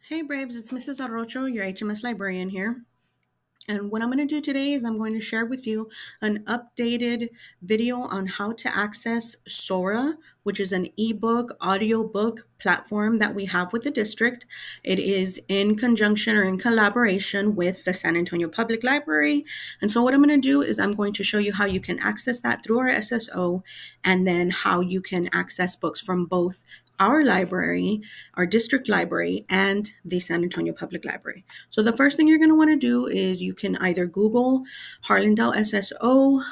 Hey Braves, it's Mrs. Arrocho, your HMS librarian here. And what I'm going to do today is I'm going to share with you an updated video on how to access Sora, which is an ebook, audiobook platform that we have with the district. It is in conjunction or in collaboration with the San Antonio Public Library. And so what I'm going to do is I'm going to show you how you can access that through our SSO and then how you can access books from both our library, our district library, and the San Antonio Public Library. So the first thing you're going to want to do is you can either Google Harlandale SSO,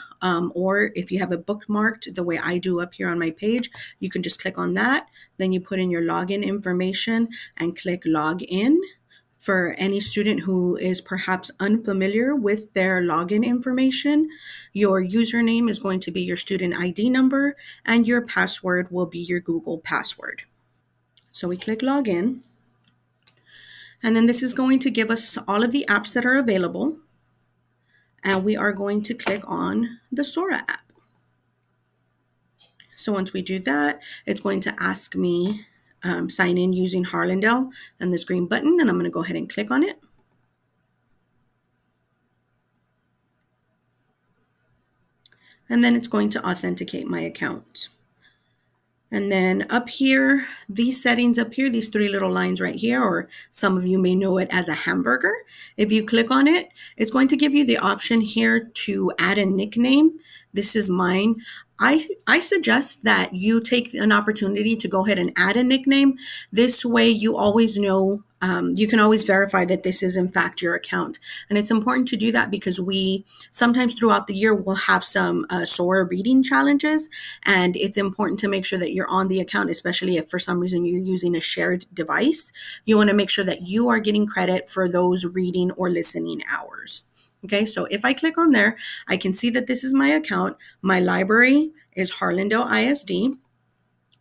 or if you have it bookmarked the way I do up here on my page, you can just click on that. Then you put in your login information and click log in. For any student who is perhaps unfamiliar with their login information, your username is going to be your student ID number and your password will be your Google password. So we click login, and then this is going to give us all of the apps that are available, and we are going to click on the Sora app. So once we do that, it's going to ask me sign in using Harlandale and this green button, and I'm going to go ahead and click on it. And then it's going to authenticate my account. And then up here, these settings up here, these three little lines right here, or some of you may know it as a hamburger. If you click on it, it's going to give you the option here to add a nickname. This is mine. I suggest that you take an opportunity to go ahead and add a nickname. This way you always know, you can always verify that this is in fact your account. And it's important to do that because we sometimes throughout the year will have some Sora reading challenges, and it's important to make sure that you're on the account, especially if for some reason you're using a shared device. You want to make sure that you are getting credit for those reading or listening hours. Okay, so if I click on there, I can see that this is my account. My library is Harlandale ISD.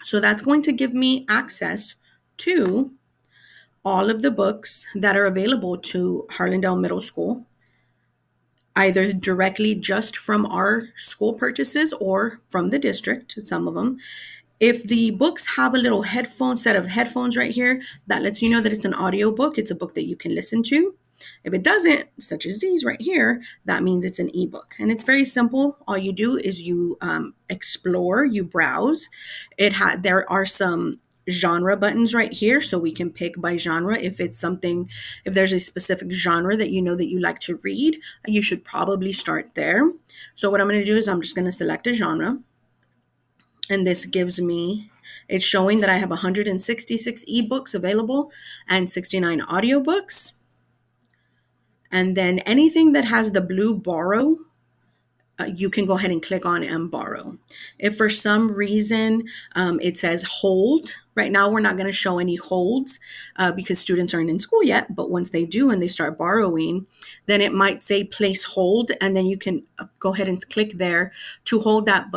So that's going to give me access to all of the books that are available to Harlandale Middle School, either directly just from our school purchases or from the district, some of them. If the books have a little set of headphones right here, that lets you know that it's an audio book. It's a book that you can listen to. If it doesn't, such as these right here, that means it's an ebook. And it's very simple. All you do is you explore, you browse. There are some genre buttons right here, so we can pick by genre. If there's a specific genre that you know that you like to read, you should probably start there. So what I'm going to do is I'm just going to select a genre. And this gives me, it's showing that I have 166 ebooks available and 69 audiobooks. And then anything that has the blue borrow, you can go ahead and click on and borrow. If for some reason it says hold, right now we're not going to show any holds because students aren't in school yet, but once they do and they start borrowing, then it might say place hold, and then you can go ahead and click there to hold that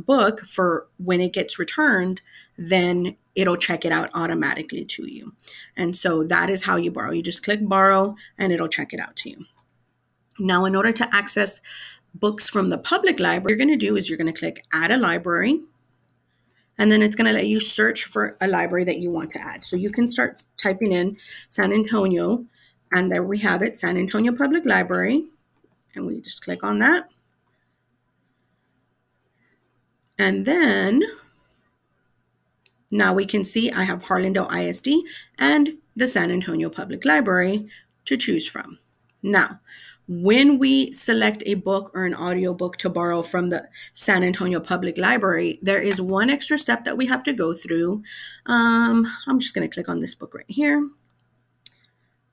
book for when it gets returned, then it'll check it out automatically to you. And so that is how you borrow. You just click borrow and it'll check it out to you. Now, in order to access books from the public library, what you're going to do is you're going to click add a library, and then it's going to let you search for a library that you want to add. So you can start typing in San Antonio, and there we have it, San Antonio Public Library, and we just click on that. And then now we can see I have Harlandale ISD and the San Antonio Public Library to choose from. Now, when we select a book or an audiobook to borrow from the San Antonio Public Library, there is one extra step that we have to go through. I'm just going to click on this book right here.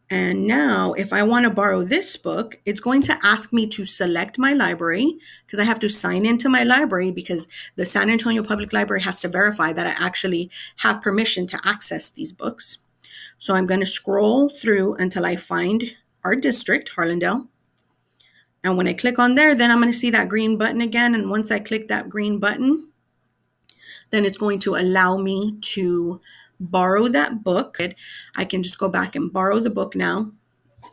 And now if I want to borrow this book, it's going to ask me to select my library because I have to sign into my library because the San Antonio Public Library has to verify that I actually have permission to access these books. So I'm going to scroll through until I find our district, Harlandale. And when I click on there, then I'm going to see that green button again. And once I click that green button, then it's going to allow me to borrow that book. I can just go back and borrow the book now,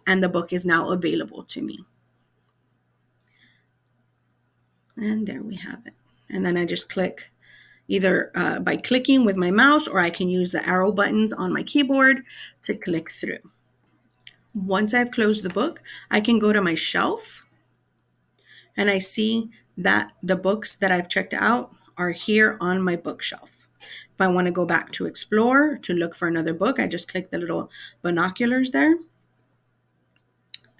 and the book is now available to me. And there we have it. And then I just click either by clicking with my mouse, or I can use the arrow buttons on my keyboard to click through. Once I've closed the book, I can go to my shelf and I see that the books that I've checked out are here on my bookshelf. If I want to go back to explore to look for another book, I just click the little binoculars there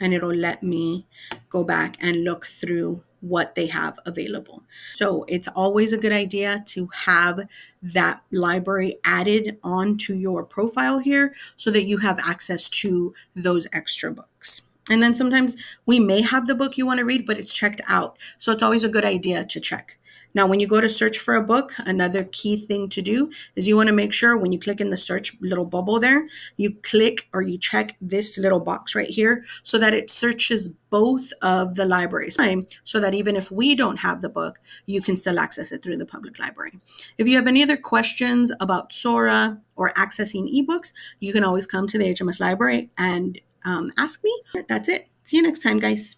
and it'll let me go back and look through what they have available. So it's always a good idea to have that library added onto your profile here so that you have access to those extra books. And then sometimes we may have the book you want to read, but it's checked out. So it's always a good idea to check. Now, when you go to search for a book, another key thing to do is you want to make sure when you click in the search little bubble there, you click or you check this little box right here so that it searches both of the libraries, so that even if we don't have the book, you can still access it through the public library. If you have any other questions about Sora or accessing ebooks, you can always come to the HMS library and ask me. That's it. See you next time, guys.